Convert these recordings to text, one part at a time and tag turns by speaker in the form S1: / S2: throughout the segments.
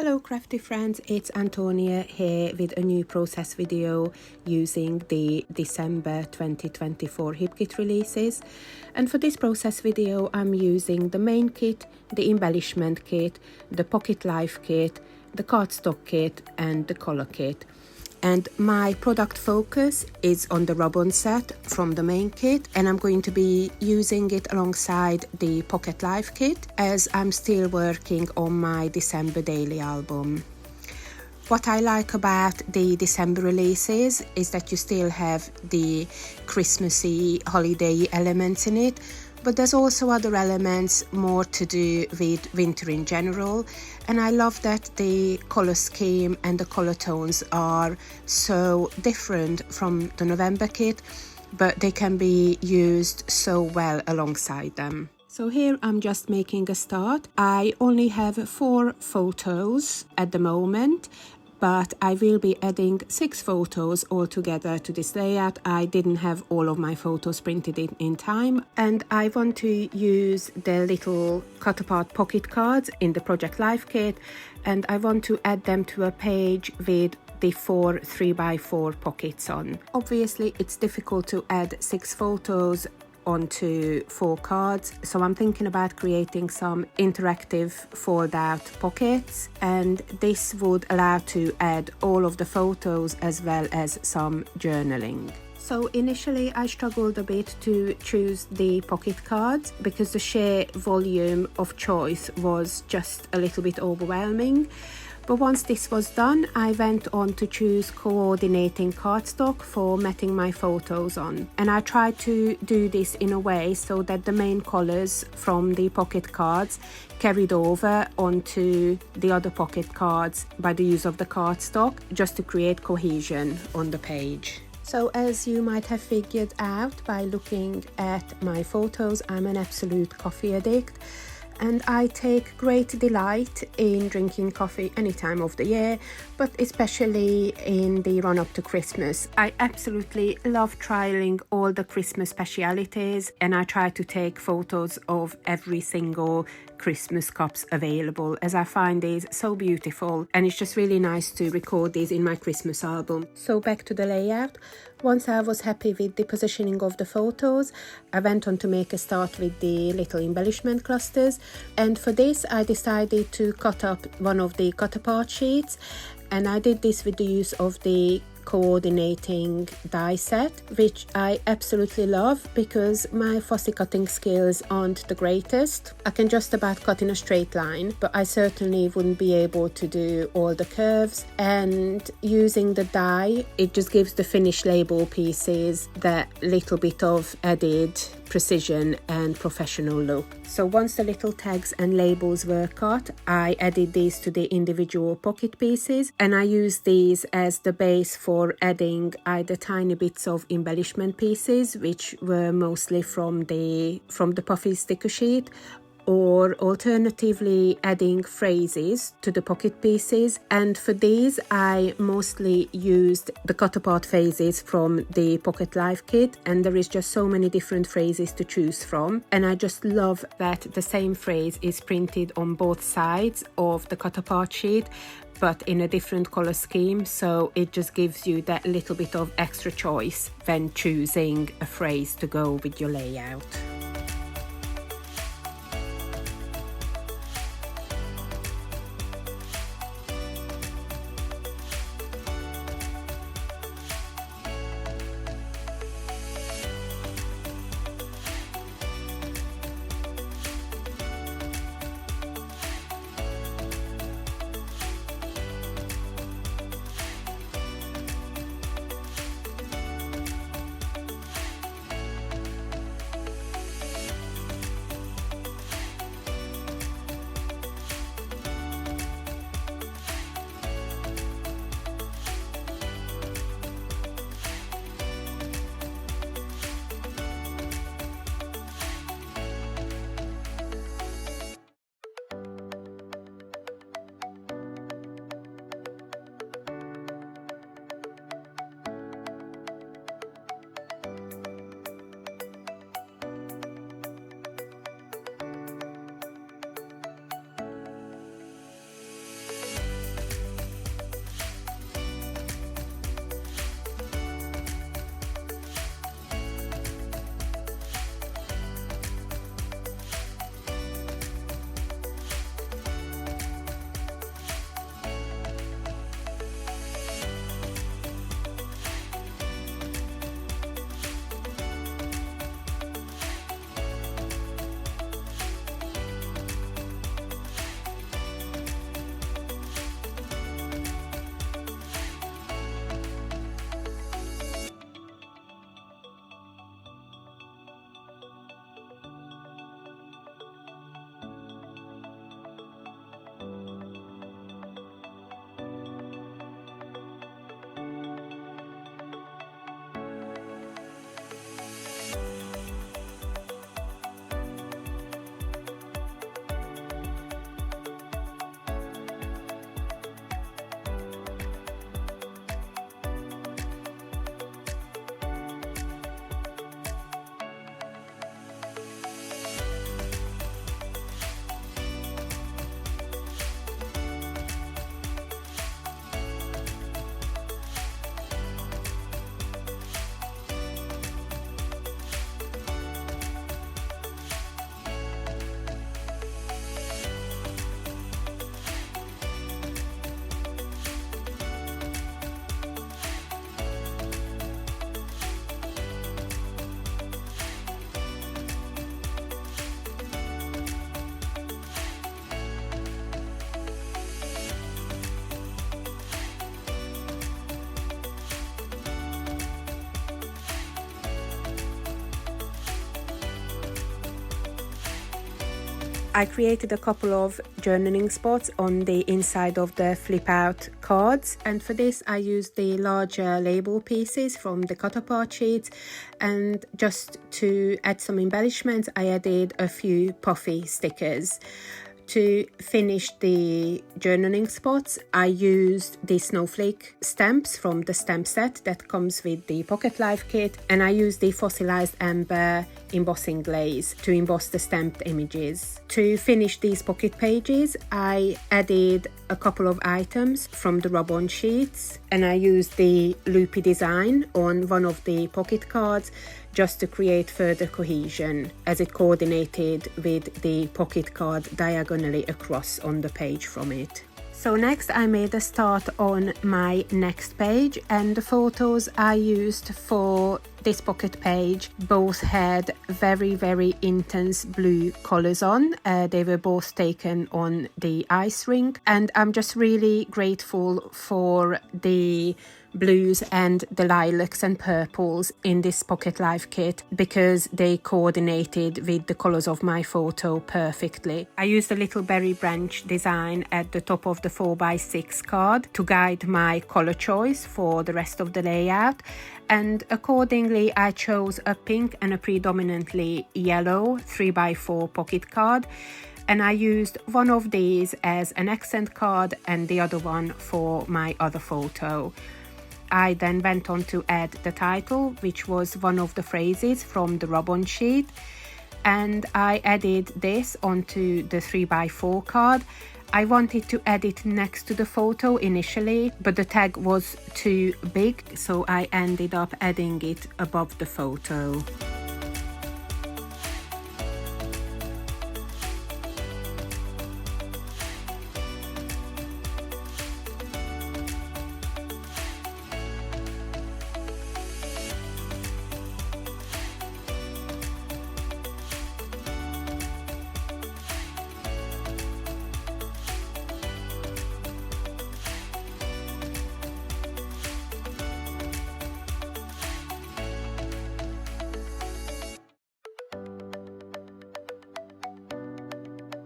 S1: Hello crafty friends, it's Antonia here with a new process video using the December 2024 hip kit releases. And for this process video I'm using the main kit, the embellishment kit, the pocket life kit, the cardstock kit and the color kit. And my product focus is on the rub-on set from the main kit, and I'm going to be using it alongside the Pocket Life kit as I'm still working on my December daily album. What I like about the December releases is that you still have the Christmassy holiday elements in it, but there's also other elements more to do with winter in general, and I love that the color scheme and the color tones are so different from the November kit, but they can be used so well alongside them. So here I'm just making a start. I only have 4 photos at the moment, but I will be adding 6 photos altogether to this layout. I didn't have all of my photos printed in time, and I want to use the little cut apart pocket cards in the Project Life kit, and I want to add them to a page with the 4 3x4 pockets on. Obviously it's difficult to add 6 photos onto 4 cards, so I'm thinking about creating some interactive fold out pockets, and this would allow to add all of the photos as well as some journaling. So initially I struggled a bit to choose the pocket cards because the sheer volume of choice was just a little bit overwhelming. But once this was done, I went on to choose coordinating cardstock for matting my photos on. And I tried to do this in a way so that the main colours from the pocket cards carried over onto the other pocket cards by the use of the cardstock, just to create cohesion on the page. So as you might have figured out by looking at my photos, I'm an absolute coffee addict. And I take great delight in drinking coffee any time of the year, but especially in the run-up to Christmas. I absolutely love trialing all the Christmas specialities, and I try to take photos of every single Christmas cups available, as I find these so beautiful, and it's just really nice to record these in my Christmas album. So back to the layout. Once I was happy with the positioning of the photos, I went on to make a start with the little embellishment clusters, and for this I decided to cut up one of the cut apart sheets, and I did this with the use of the coordinating die set, which I absolutely love because my fussy cutting skills aren't the greatest. I can just about cut in a straight line, but I certainly wouldn't be able to do all the curves, and using the die, it just gives the finished label pieces that little bit of added precision and professional look. So once the little tags and labels were cut, I added these to the individual pocket pieces, and I used these as the base for adding either tiny bits of embellishment pieces, which were mostly from the puffy sticker sheet, or alternatively adding phrases to the pocket pieces. And for these I mostly used the cut apart phrases from the Pocket Life kit, and there is just so many different phrases to choose from, and I just love that the same phrase is printed on both sides of the cut apart sheet but in a different color scheme, so it just gives you that little bit of extra choice when choosing a phrase to go with your layout. I created a couple of journaling spots on the inside of the flip out cards, and for this I used the larger label pieces from the cut apart sheets, and just to add some embellishments I added a few puffy stickers. To finish the journaling spots, I used the snowflake stamps from the stamp set that comes with the Pocket Life kit, and I used the fossilized amber embossing glaze to emboss the stamped images. To finish these pocket pages, I added a couple of items from the rub-on sheets, and I used the loopy design on one of the pocket cards just to create further cohesion, as it coordinated with the pocket card diagonally across on the page from it. So next I made a start on my next page, and the photos I used for this pocket page both had very intense blue colors on. They were both taken on the ice rink, and I'm just really grateful for the blues and the lilacs and purples in this Pocket Life kit because they coordinated with the colors of my photo perfectly. I used a little berry branch design at the top of the 4x6 card to guide my color choice for the rest of the layout, and accordingly I chose a pink and a predominantly yellow 3x4 pocket card, and I used one of these as an accent card and the other one for my other photo. I then went on to add the title, which was one of the phrases from the rub-on sheet, and I added this onto the 3x4 card. I wanted to add it next to the photo initially, but the tag was too big, so I ended up adding it above the photo.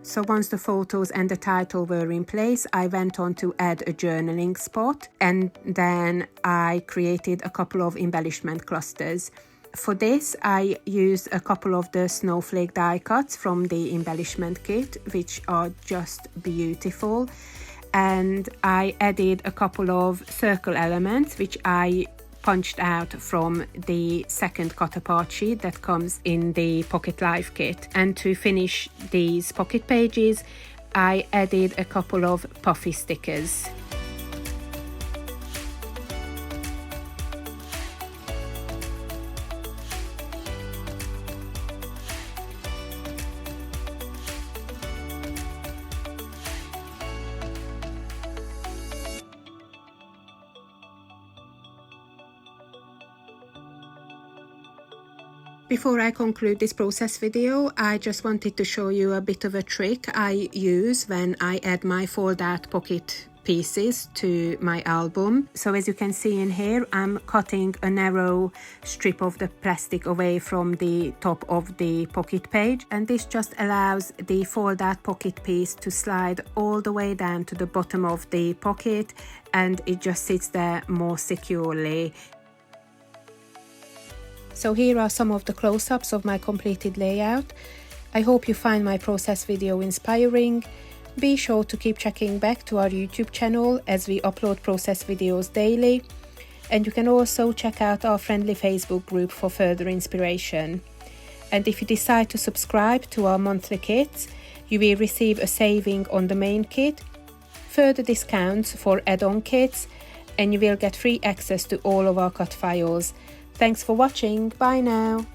S1: So once the photos and the title were in place, I went on to add a journaling spot, and then I created a couple of embellishment clusters. For this, I used a couple of the snowflake die cuts from the Embellishment Kit, which are just beautiful. And I added a couple of circle elements, which I punched out from the second cut apart sheet that comes in the Pocket Life kit. And to finish these pocket pages, I added a couple of puffy stickers. Before I conclude this process video, I just wanted to show you a bit of a trick I use when I add my fold out pocket pieces to my album. So as you can see in here, I'm cutting a narrow strip of the plastic away from the top of the pocket page, and this just allows the fold out pocket piece to slide all the way down to the bottom of the pocket, and it just sits there more securely. So here are some of the close-ups of my completed layout. I hope you find my process video inspiring. Be sure to keep checking back to our YouTube channel as we upload process videos daily. And you can also check out our friendly Facebook group for further inspiration. And if you decide to subscribe to our monthly kits, you will receive a saving on the main kit, further discounts for add-on kits, and you will get free access to all of our cut files. Thanks for watching. Bye now.